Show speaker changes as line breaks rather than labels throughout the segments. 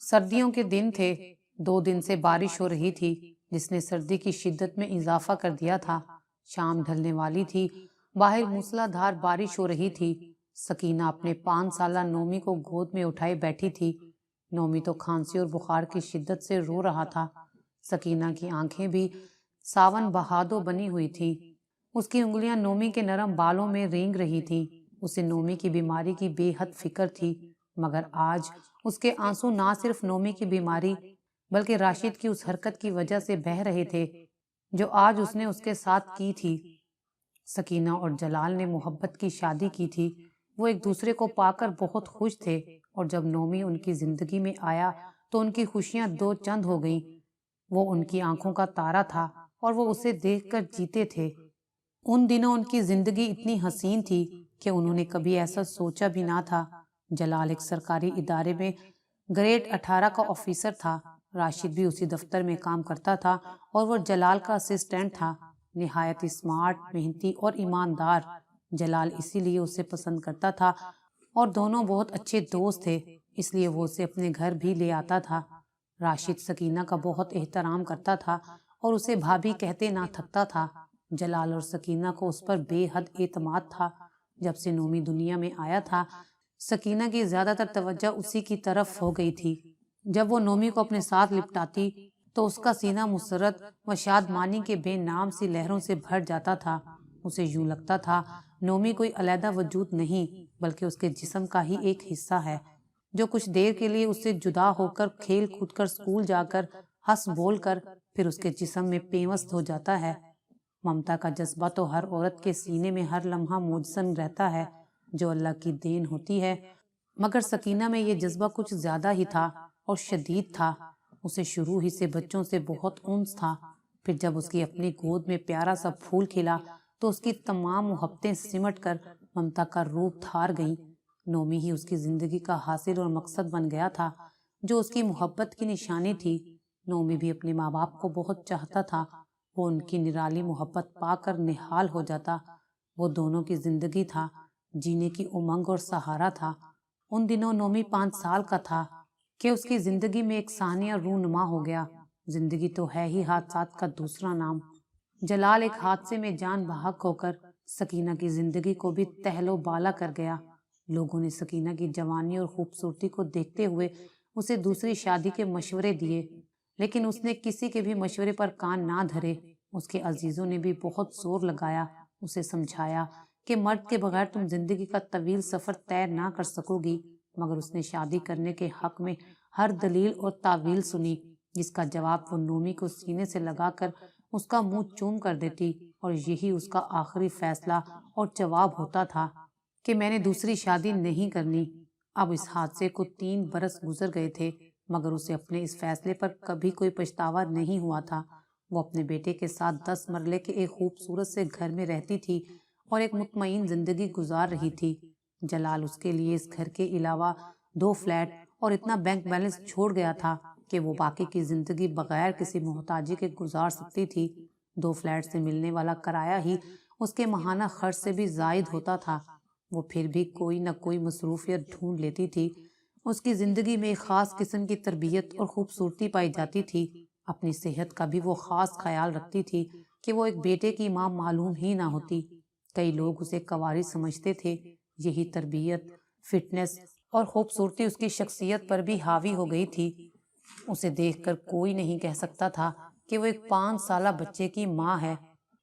سردیوں کے دن تھے۔ 2 دن سے بارش ہو رہی تھی جس نے سردی کی شدت میں اضافہ کر دیا تھا۔ شام ڈھلنے والی تھی، باہر موسلا دھار بارش ہو رہی تھی۔ سکینہ اپنے 5 سالہ نومی کو گود میں اٹھائے بیٹھی تھی۔ نومی تو کھانسی اور بخار کی شدت سے رو رہا تھا۔ سکینہ کی آنکھیں بھی ساون بہادو بنی ہوئی تھی۔ اس کی انگلیاں نومی کے نرم بالوں میں رینگ رہی تھی۔ اسے نومی کی بیماری کی بے حد فکر تھی، مگر آج اس کے آنسو نہ صرف نومی کی بیماری بلکہ راشد کی اس حرکت کی وجہ سے بہہ رہے تھے جو آج اس نے اس کے ساتھ کی تھی۔ سکینہ اور جلال نے محبت کی شادی کی تھی۔ وہ ایک دوسرے کو پا کر بہت خوش تھے، اور جب نومی ان کی زندگی میں آیا تو ان کی خوشیاں دو چند ہو گئیں۔ وہ ان کی آنکھوں کا تارا تھا اور وہ اسے دیکھ کر جیتے تھے۔ ان دنوں ان کی زندگی اتنی حسین تھی کہ انہوں نے کبھی ایسا سوچا بھی نہ تھا۔ جلال ایک سرکاری ادارے میں گریڈ 18 کا آفیسر تھا۔ راشد بھی اسی دفتر میں کام کرتا تھا اور وہ جلال کا اسسٹنٹ تھا۔ نہایت اسمارٹ، محنتی اور ایماندار۔ جلال اسی لیے اسے پسند کرتا تھا اور دونوں بہت اچھے دوست تھے، اس لیے وہ اسے اپنے گھر بھی لے آتا تھا۔ راشد سکینہ کا بہت احترام کرتا تھا اور اسے بھابھی کہتے نہ تھکتا تھا۔ جلال اور سکینہ کو اس پر بے حد اعتماد تھا۔ جب سے نومی دنیا میں آیا تھا، سکینہ کی زیادہ تر توجہ اسی کی طرف ہو گئی تھی۔ جب وہ نومی کو اپنے ساتھ لپٹاتی تو اس کا سینہ مسرت و شادمانی کے بے نام سی لہروں سے بھر جاتا تھا۔ اسے یوں لگتا تھا نومی کوئی علیحدہ وجود نہیں بلکہ اس کے جسم کا ہی ایک حصہ ہے، جو کچھ دیر کے لیے اس سے جدا ہو کر کھیل کود کر اسکول جا کر ہنس بول کر پھر اس کے جسم میں پیوست ہو جاتا ہے۔ ممتا کا جذبہ تو ہر عورت کے سینے میں ہر لمحہ مجسم رہتا ہے، جو اللہ کی دین ہوتی ہے، مگر سکینہ میں یہ جذبہ کچھ زیادہ ہی تھا اور شدید تھا۔ اسے شروع ہی سے بچوں سے بہت انس تھا۔ پھر جب اس کی اپنی گود میں پیارا سا پھول کھلا تو اس کی تمام محبتیں سمٹ کر ممتا کا روپ دھار گئیں۔ نومی ہی اس کی زندگی کا حاصل اور مقصد بن گیا تھا، جو اس کی محبت کی نشانی تھی۔ نومی بھی اپنے ماں باپ کو بہت چاہتا تھا۔ وہ ان کی نرالی محبت پا کر نہال ہو جاتا۔ وہ دونوں کی زندگی تھا، جینے کی امنگ اور سہارا تھا۔ ان دنوں نومی 5 سال کا تھا کہ اس کی زندگی میں ایک ثانیہ رونما ہو گیا۔ زندگی تو ہے ہی حادثات کا دوسرا نام۔ جلال ایک حادثے میں جان بحق ہو کر سکینہ کی زندگی کو بھی تہل و بالا کر گیا۔ لوگوں نے سکینہ کی جوانی اور خوبصورتی کو دیکھتے ہوئے اسے دوسری شادی کے مشورے دیے، لیکن اس نے کسی کے بھی مشورے پر کان نہ دھرے۔ اس کے عزیزوں نے بھی بہت زور لگایا، اسے سمجھایا کہ مرد کے بغیر تم زندگی کا طویل سفر طے نہ کر سکو گی، مگر اس نے شادی کرنے کے حق میں ہر دلیل اور تعویل سنی، جس کا جواب وہ نومی کو سینے سے لگا کر اس کا منہ چوم کر دیتی، اور یہی اس کا آخری فیصلہ اور جواب ہوتا تھا کہ میں نے دوسری شادی نہیں کرنی۔ اب اس حادثے کو 3 برس گزر گئے تھے، مگر اسے اپنے اس فیصلے پر کبھی کوئی پچھتاوا نہیں ہوا تھا۔ وہ اپنے بیٹے کے ساتھ 10 مرلے کے ایک خوبصورت سے گھر میں رہتی تھی اور ایک مطمئن زندگی گزار رہی تھی۔ جلال اس کے لیے اس گھر کے علاوہ 2 فلیٹ اور اتنا بینک بیلنس چھوڑ گیا تھا کہ وہ باقی کی زندگی بغیر کسی محتاجی کے گزار سکتی تھی۔ 2 فلیٹ سے ملنے والا کرایہ ہی اس کے ماہانہ خرچ سے بھی زائد ہوتا تھا۔ وہ پھر بھی کوئی نہ کوئی مصروفیت ڈھونڈ لیتی تھی۔ اس کی زندگی میں ایک خاص قسم کی تربیت اور خوبصورتی پائی جاتی تھی۔ اپنی صحت کا بھی وہ خاص خیال رکھتی تھی کہ وہ ایک بیٹے کی ماں معلوم ہی نہ ہوتی۔ کئی لوگ اسے کنواری سمجھتے تھے۔ یہی تربیت، فٹنس اور خوبصورتی اس کی شخصیت پر بھی حاوی ہو گئی تھی۔ اسے دیکھ کر کوئی نہیں کہہ سکتا تھا کہ وہ ایک 5 سالہ بچے کی ماں ہے۔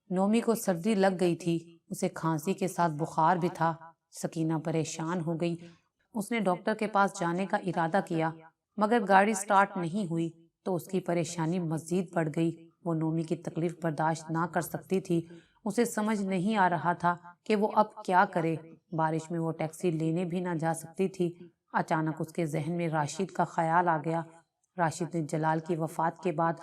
نومی کو سردی لگ گئی تھی، اسے کھانسی کے ساتھ بخار بھی تھا۔ سکینہ پریشان ہو گئی۔ اس نے ڈاکٹر کے پاس جانے کا ارادہ کیا، مگر گاڑی سٹارٹ نہیں ہوئی تو اس کی پریشانی مزید بڑھ گئی۔ وہ نومی کی تکلیف برداشت نہ کر سکتی تھی۔ اسے سمجھ نہیں آ رہا تھا کہ وہ اب کیا کرے۔ بارش میں وہ ٹیکسی لینے بھی نہ جا سکتی تھی۔ اچانک اس کے ذہن میں راشد کا خیال آ گیا۔ راشد نے جلال کی وفات کے بعد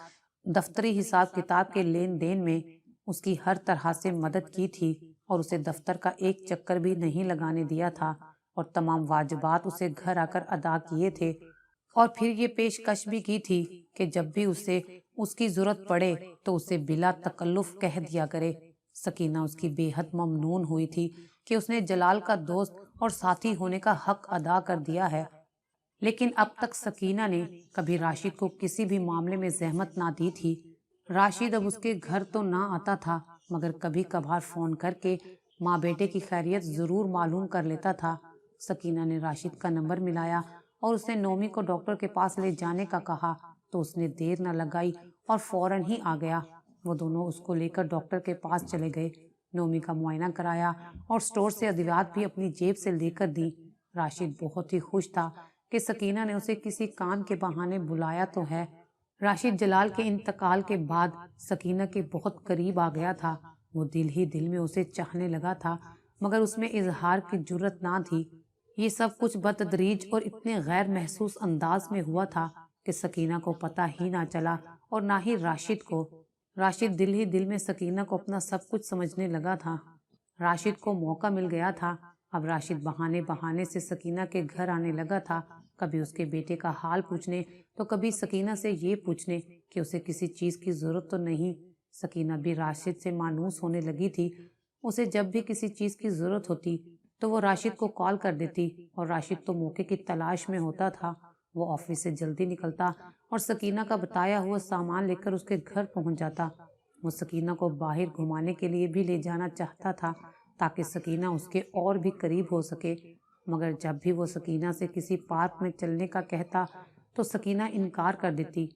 دفتری حساب کتاب کے لین دین میں اس کی ہر طرح سے مدد کی تھی اور اسے دفتر کا ایک چکر بھی نہیں لگانے دیا تھا، اور تمام واجبات اسے گھر آ کر ادا کیے تھے، اور پھر یہ پیشکش بھی کی تھی کہ جب بھی اسے اس کی ضرورت پڑے تو اسے بلا تکلف کہہ دیا کرے۔ سکینہ اس کی بے حد ممنون ہوئی تھی کہ اس نے جلال کا دوست اور ساتھی ہونے کا حق ادا کر دیا ہے، لیکن اب تک سکینہ نے کبھی راشد کو کسی بھی معاملے میں زحمت نہ دی تھی۔ راشد اب اس کے گھر تو نہ آتا تھا، مگر کبھی کبھار فون کر کے ماں بیٹے کی خیریت ضرور معلوم کر لیتا تھا۔ سکینہ نے راشد کا نمبر ملایا اور اس نے نومی کو ڈاکٹر کے پاس لے جانے کا کہا تو اس نے دیر نہ لگائی اور فوراً ہی آ گیا۔ وہ دونوں اس کو لے کر ڈاکٹر کے پاس چلے گئے، نومی کا معائنہ کرایا اور اسٹور سے ادویات بھی اپنی جیب سے لے کر دی۔ راشد بہت ہی خوش تھا کہ سکینہ نے اسے کسی کام کے بہانے بلایا تو ہے۔ راشد جلال کے انتقال کے بعد سکینہ کے بہت قریب آ گیا تھا۔ وہ دل ہی دل میں اسے چاہنے لگا تھا، مگر اس میں اظہار کی جرت نہ تھی۔ یہ سب کچھ بتدریج اور اتنے غیر محسوس انداز میں ہوا تھا کہ سکینہ کو پتہ ہی نہ چلا اور نہ ہی راشد کو۔ راشد دل ہی دل میں سکینہ کو اپنا سب کچھ سمجھنے لگا تھا۔ راشد کو موقع مل گیا تھا۔ اب راشد بہانے بہانے سے سکینہ کے گھر آنے لگا تھا، کبھی اس کے بیٹے کا حال پوچھنے تو کبھی سکینہ سے یہ پوچھنے کہ اسے کسی چیز کی ضرورت تو نہیں۔ سکینہ بھی راشد سے مانوس ہونے لگی تھی۔ اسے جب بھی کسی چیز کی ضرورت ہوتی تو وہ راشد کو کال کر دیتی اور راشد تو موقع کی تلاش میں ہوتا تھا۔ وہ آفس سے جلدی نکلتا اور سکینہ کا بتایا ہوا سامان لے کر اس کے گھر پہنچ جاتا۔ وہ سکینہ کو باہر گھمانے کے لیے بھی لے جانا چاہتا تھا تاکہ سکینہ اس کے اور بھی قریب ہو سکے، مگر جب بھی وہ سکینہ سے کسی پارک میں چلنے کا کہتا تو سکینہ انکار کر دیتی۔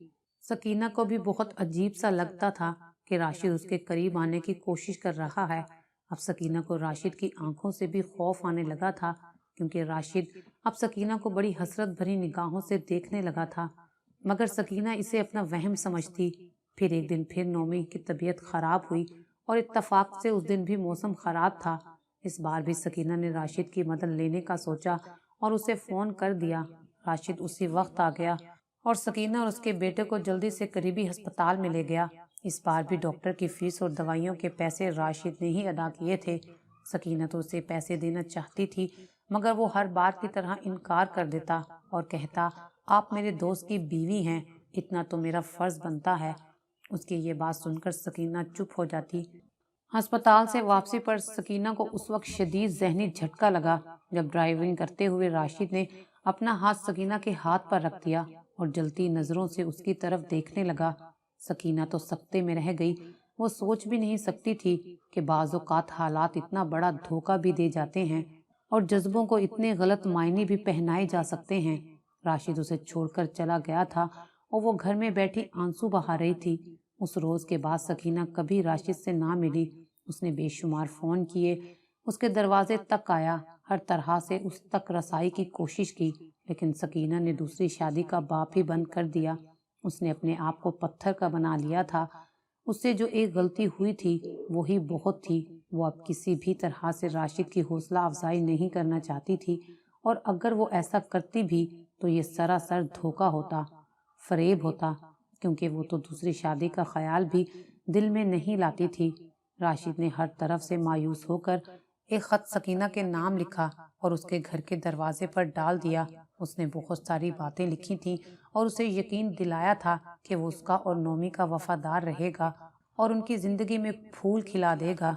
سکینہ کو بھی بہت عجیب سا لگتا تھا کہ راشد اس کے قریب آنے کی کوشش کر رہا ہے۔ اب سکینہ کو راشد کی آنکھوں سے بھی خوف آنے لگا تھا، کیونکہ راشد اب سکینہ کو بڑی حسرت بھری نگاہوں سے دیکھنے لگا تھا، مگر سکینہ اسے اپنا وہم سمجھتی۔ پھر ایک دن پھر نومی کی طبیعت خراب ہوئی اور اتفاق سے اس دن بھی موسم خراب تھا۔ اس بار بھی سکینہ نے راشد کی مدد لینے کا سوچا اور اسے فون کر دیا۔ راشد اسی وقت آ گیا اور سکینہ اور اس کے بیٹے کو جلدی سے قریبی ہسپتال میں لے گیا۔ اس بار بھی ڈاکٹر کی فیس اور دوائیوں کے پیسے راشد نے ہی ادا کیے تھے۔ سکینہ تو اسے پیسے دینا چاہتی تھی، مگر وہ ہر بار کی طرح انکار کر دیتا اور کہتا، آپ میرے دوست کی بیوی ہیں، اتنا تو میرا فرض بنتا ہے۔ اس کی یہ بات سن کر سکینہ چپ ہو جاتی۔ ہسپتال سے واپسی پر سکینہ کو اس وقت شدید ذہنی جھٹکا لگا جب ڈرائیونگ کرتے ہوئے راشد نے اپنا ہاتھ سکینہ کے ہاتھ پر رکھ دیا اور جلتی نظروں سے اس کی طرف دیکھنے لگا۔ سکینہ تو سکتے میں رہ گئی۔ وہ سوچ بھی نہیں سکتی تھی کہ بعض اوقات حالات اتنا بڑا دھوکہ بھی دے جاتے ہیں اور جذبوں کو اتنے غلط معنی بھی پہنائے جا سکتے ہیں۔ راشد اسے چھوڑ کر چلا گیا تھا اور وہ گھر میں بیٹھی آنسو بہا رہی تھی۔ اس روز کے بعد سکینہ کبھی راشد سے نہ ملی۔ اس نے بے شمار فون کیے، اس کے دروازے تک آیا، ہر طرح سے اس تک رسائی کی کوشش کی، لیکن سکینہ نے دوسری شادی کا باپ ہی بند کر دیا۔ اس نے اپنے آپ کو پتھر کا بنا لیا تھا۔ اس سے جو ایک غلطی ہوئی تھی وہی بہت تھی۔ وہ اب کسی بھی طرح سے راشد کی حوصلہ افزائی نہیں کرنا چاہتی تھی، اور اگر وہ ایسا کرتی بھی تو یہ سراسر دھوکہ ہوتا، فریب ہوتا، کیونکہ وہ تو دوسری شادی کا خیال بھی دل میں نہیں لاتی تھی۔ راشد نے ہر طرف سے مایوس ہو کر ایک خط سکینہ کے نام لکھا اور اس کے گھر کے دروازے پر ڈال دیا۔ اس نے بہت ساری باتیں لکھی تھیں اور اسے یقین دلایا تھا کہ وہ اس کا اور نومی کا وفادار رہے گا اور ان کی زندگی میں پھول کھلا دے گا۔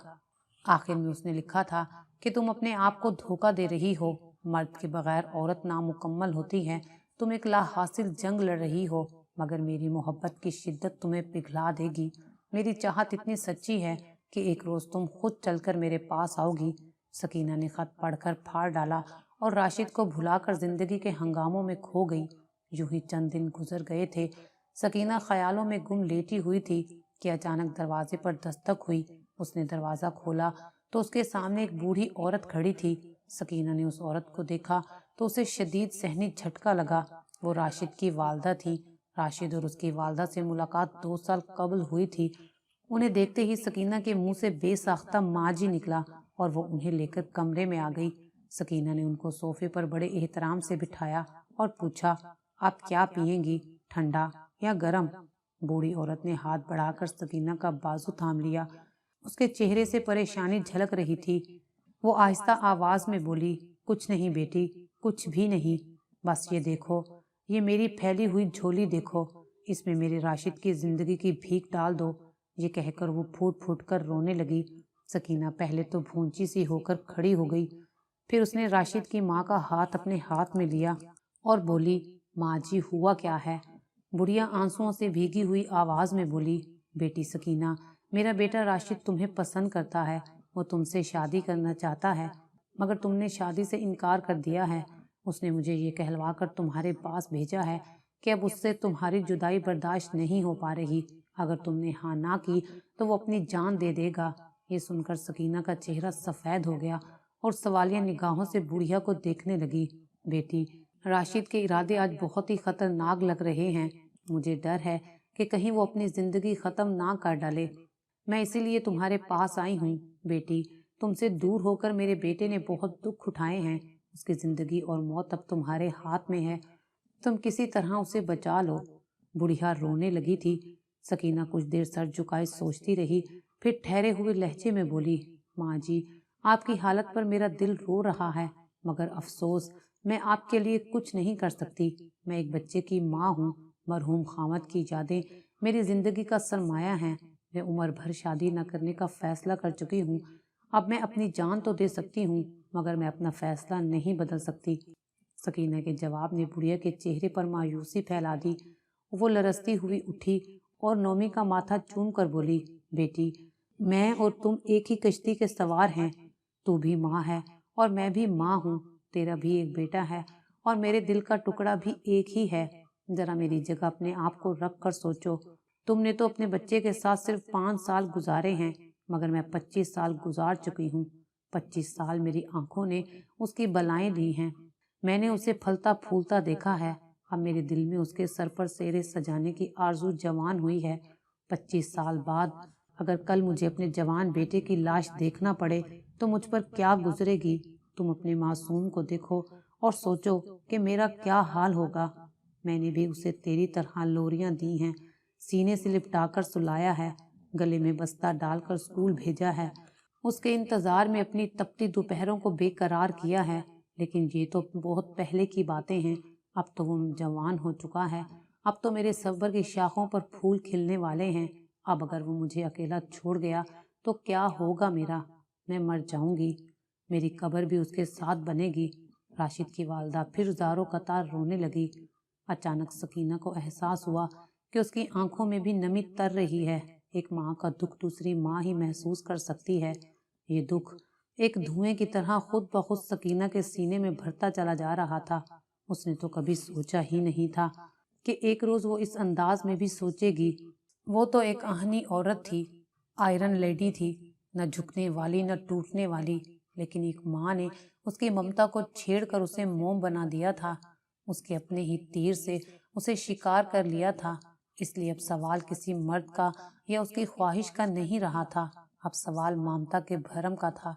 آخر میں اس نے لکھا تھا کہ تم اپنے آپ کو دھوکہ دے رہی ہو، مرد کے بغیر عورت نامکمل ہوتی ہے، تم ایک لا حاصل جنگ لڑ رہی ہو، مگر میری محبت کی شدت تمہیں پگھلا دے گی۔ میری چاہت اتنی سچی ہے کہ ایک روز تم خود چل کر میرے پاس آؤ گی۔ سکینہ نے خط پڑھ کر پھاڑ ڈالا اور راشد کو بھلا کر زندگی کے ہنگاموں میں کھو گئی۔ یوں ہی چند دن گزر گئے تھے۔ سکینہ خیالوں میں گم لیٹی ہوئی تھی کہ اچانک دروازے پر دستک ہوئی۔ اس نے دروازہ کھولا تو اس کے سامنے ایک بوڑھی عورت کھڑی تھی۔ سکینہ نے اس عورت کو دیکھا تو اسے شدید ذہنی جھٹکا لگا۔ وہ راشد کی والدہ تھی۔ راشد اور اس کی والدہ سے ملاقات 2 سال قبل ہوئی تھی۔ انہیں دیکھتے ہی سکینہ کے منہ سے بے ساختہ ماں جی نکلا اور وہ انہیں لے کر کمرے میں آ گئی۔ سکینہ نے ان کو صوفے پر بڑے احترام سے بٹھایا اور پوچھا، آپ کیا پئیں گی، ٹھنڈا یا گرم؟ بوڑھی عورت نے ہاتھ بڑھا کر سکینہ کا بازو تھام لیا۔ اس کے چہرے سے پریشانی جھلک رہی تھی۔ وہ آہستہ آواز میں بولی، کچھ نہیں بیٹی، کچھ بھی نہیں، بس یہ دیکھو، یہ میری پھیلی ہوئی جھولی دیکھو، اس میں میرے راشد کی زندگی کی بھیک ڈال دو۔ یہ کہہ کر وہ پھوٹ پھوٹ کر رونے لگی۔ سکینہ پہلے تو بھونچی سی ہو کر کھڑی ہو گئی، پھر اس نے راشد کی ماں کا ہاتھ اپنے ہاتھ میں لیا اور بولی، ماں جی ہوا کیا ہے؟ بڑھیا آنسوؤں سے بھیگی ہوئی آواز میں بولی، بیٹی سکینہ، میرا بیٹا راشد تمہیں پسند کرتا ہے، وہ تم سے شادی کرنا چاہتا ہے، مگر تم نے شادی سے انکار کر دیا ہے۔ اس نے مجھے یہ کہلوا کر تمہارے پاس بھیجا ہے کہ اب اس سے تمہاری جدائی برداشت نہیں ہو پا رہی، اگر تم نے ہاں نہ کی تو وہ اپنی جان دے دے گا۔ یہ سن کر سکینہ کا چہرہ سفید ہو گیا اور سوالیہ نگاہوں سے بڑھیا کو دیکھنے لگی۔ بیٹی، راشد کے ارادے آج بہت ہی خطرناک لگ رہے ہیں، مجھے ڈر ہے کہ کہیں وہ اپنی زندگی ختم نہ کر ڈالے، میں اسی لیے تمہارے پاس آئی ہوں۔ بیٹی، تم سے دور ہو کر میرے بیٹے نے بہت دکھ اٹھائے ہیں، اس کی زندگی اور موت اب تمہارے ہاتھ میں ہے، تم کسی طرح اسے بچا لو۔ بڑھیا رونے لگی تھی۔ سکینہ کچھ دیر سر جھکائے سوچتی رہی، پھر ٹھہرے ہوئے لہجے میں بولی، ماں جی، آپ کی حالت پر میرا دل رو رہا ہے، مگر افسوس میں آپ کے لیے کچھ نہیں کر سکتی۔ میں ایک بچے کی ماں ہوں، مرحوم خامد کی یادیں میری زندگی کا سرمایہ ہیں، میں عمر بھر شادی نہ کرنے کا فیصلہ کر چکی ہوں، اب میں اپنی جان تو دے سکتی ہوں مگر میں اپنا فیصلہ نہیں بدل سکتی۔ سکینہ کے جواب نے بڑھیا کے چہرے پر مایوسی پھیلا دی۔ وہ لرزتی ہوئی اٹھی اور نومی کا ماتھا چوم کر بولی، بیٹی، میں اور تم ایک ہی کشتی کے سوار ہیں، تو بھی ماں ہے اور میں بھی ماں ہوں، تیرا بھی ایک بیٹا ہے اور میرے دل کا ٹکڑا بھی ایک ہی ہے۔ ذرا میری جگہ اپنے آپ کو رکھ کر سوچو، تم نے تو اپنے بچے کے ساتھ صرف 5 سال گزارے ہیں، مگر میں 25 سال گزار چکی ہوں۔ 25 سال میری آنکھوں نے اس کی بلائیں لی ہیں، میں نے اسے پھلتا پھولتا دیکھا ہے، اب میرے دل میں اس کے سر پر سیرے سجانے کی آرزو جوان ہوئی ہے۔ 25 سال بعد اگر کل مجھے اپنے جوان بیٹے کی لاش دیکھنا پڑے تو مجھ پر کیا گزرے گی؟ تم اپنے معصوم کو دیکھو اور سوچو کہ میرا کیا حال ہوگا۔ میں نے بھی اسے تیری طرح لوریاں دی ہیں، سینے سے لپٹا کر سلایا ہے، گلے میں بستہ ڈال کر اسکول بھیجا ہے، اس کے انتظار میں اپنی تپتی دوپہروں کو بے قرار کیا ہے، لیکن یہ تو بہت پہلے کی باتیں ہیں، اب تو وہ جوان ہو چکا ہے، اب تو میرے صبر کی شاخوں پر پھول کھلنے والے ہیں، اب اگر وہ مجھے اکیلا چھوڑ گیا تو کیا ہوگا میرا؟ میں مر جاؤں گی، میری قبر بھی اس کے ساتھ بنے گی۔ راشد کی والدہ پھر زاروں قطار رونے لگی۔ اچانک سکینہ کو احساس ہوا کہ اس کی آنکھوں میں بھی نمی تر رہی ہے۔ ایک ماں کا دکھ دوسری ماں ہی محسوس کر سکتی ہے۔ یہ دکھ ایک دھوئیں کی طرح خود بخود سکینہ کے سینے میں بھرتا چلا جا رہا تھا۔ اس نے تو کبھی سوچا ہی نہیں تھا کہ ایک روز وہ اس انداز میں بھی سوچے گی۔ وہ تو ایک آہنی عورت تھی، آئرن لیڈی تھی، نہ جھکنے والی نہ ٹوٹنے والی، لیکن ایک ماں نے اس کی ممتا کو چھیڑ کر اسے موم بنا دیا تھا، اس کے اپنے ہی تیر سے اسے شکار کر لیا تھا۔ اس لیے اب سوال کسی مرد کا یا اس کی خواہش کا نہیں رہا تھا، اب سوال ممتا کے بھرم کا تھا،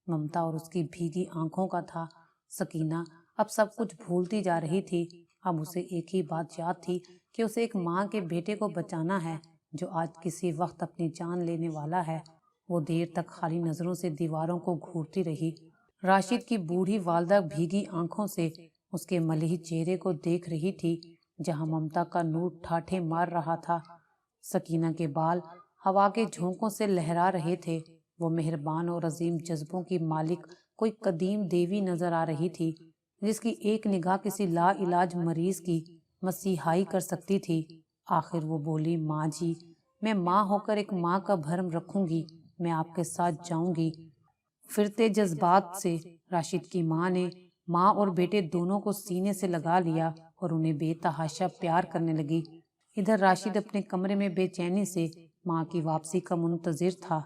ممتا اور اس کی بھیگی آنکھوں کا تھا۔ سکینہ اب سب کچھ بھولتی جا رہی تھی، اب اسے ایک ہی بات یاد تھی کہ اسے ایک ماں کے بیٹے کو بچانا ہے جو آج کسی وقت اپنی جان لینے والا ہے۔ وہ دیر تک خالی نظروں سے دیواروں کو گھورتی رہی۔ راشد کی بوڑھی والدہ بھیگی آنکھوں سے اس کے ملہی چہرے کو دیکھ رہی تھی جہاں ممتا کا نور ٹھاٹھے مار رہا تھا۔ سکینہ کے بال ہوا کے جھونکوں سے لہرا رہے تھے، وہ مہربان اور عظیم جذبوں کی مالک کوئی قدیم دیوی نظر آ رہی تھی جس کی ایک نگاہ کسی لا علاج مریض کی مسیحائی کر سکتی تھی۔ آخر وہ بولی، ماں جی، میں ماں ہو کر ایک ماں کا بھرم رکھوں گی، میں آپ کے ساتھ جاؤں گی۔ پھرتے جذبات سے راشد کی ماں نے ماں اور بیٹے دونوں کو سینے سے لگا لیا اور انہیں بے تحاشا پیار کرنے لگی۔ ادھر راشد اپنے کمرے میں بے چینی سے ماں کی واپسی کا منتظر تھا۔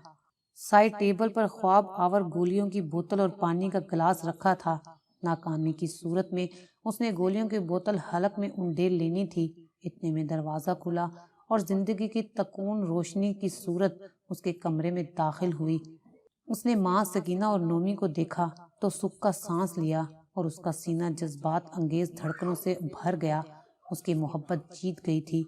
سائڈ ٹیبل پر خواب آور گولیوں کی بوتل اور پانی کا گلاس رکھا تھا۔ ناکامی کی صورت میں اس نے گولیوں کی بوتل حلق میں انڈیل لینی تھی، اتنے میں دروازہ کھلا اور زندگی کی تکون روشنی کی صورت اس کے کمرے میں داخل ہوئی۔ اس نے ماں سکینہ اور نومی کو دیکھا تو سکھ کا سانس لیا اور اس کا سینہ جذبات انگیز دھڑکنوں سے بھر گیا، اس کی محبت جیت گئی تھی۔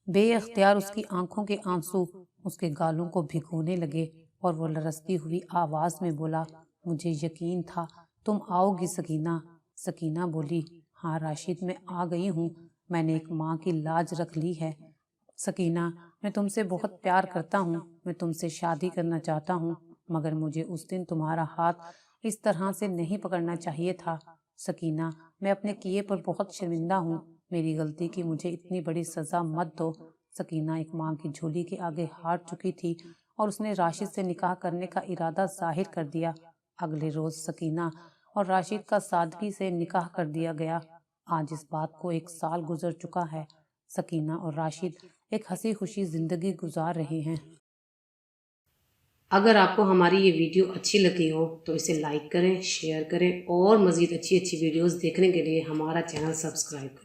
بے اختیار اس کی آنکھوں کے آنسو اس کے گالوں کو بھگونے لگے اور وہ لرزتی ہوئی آواز میں بولا، مجھے یقین تھا تم آؤ گی سکینہ۔ سکینہ بولی، ہاں راشد، میں آ گئی ہوں، میں نے ایک ماں کی لاج رکھ لی ہے۔ سکینہ، میں تم سے بہت پیار کرتا ہوں، میں تم سے شادی کرنا چاہتا ہوں، مگر مجھے اس دن تمہارا ہاتھ اس طرح سے نہیں پکڑنا چاہیے تھا۔ سکینہ، میں اپنے کیے پر بہت شرمندہ ہوں، میری غلطی کی مجھے اتنی بڑی سزا مت دو۔ سکینہ ایک ماں کی جھولی کے آگے ہار چکی تھی اور اس نے راشد سے نکاح کرنے کا ارادہ ظاہر کر دیا۔ اگلے روز سکینہ اور راشد کا سادگی سے نکاح کر دیا گیا۔ آج اس بات کو 1 سال گزر چکا ہے۔ سکینہ اور راشد ایک ہنسی خوشی زندگی گزار رہے ہیں۔
اگر آپ کو ہماری یہ ویڈیو اچھی لگی ہو تو اسے لائک کریں، شیئر کریں اور مزید اچھی ویڈیوز دیکھنے کے لیے ہمارا چینل سبسکرائب کریں۔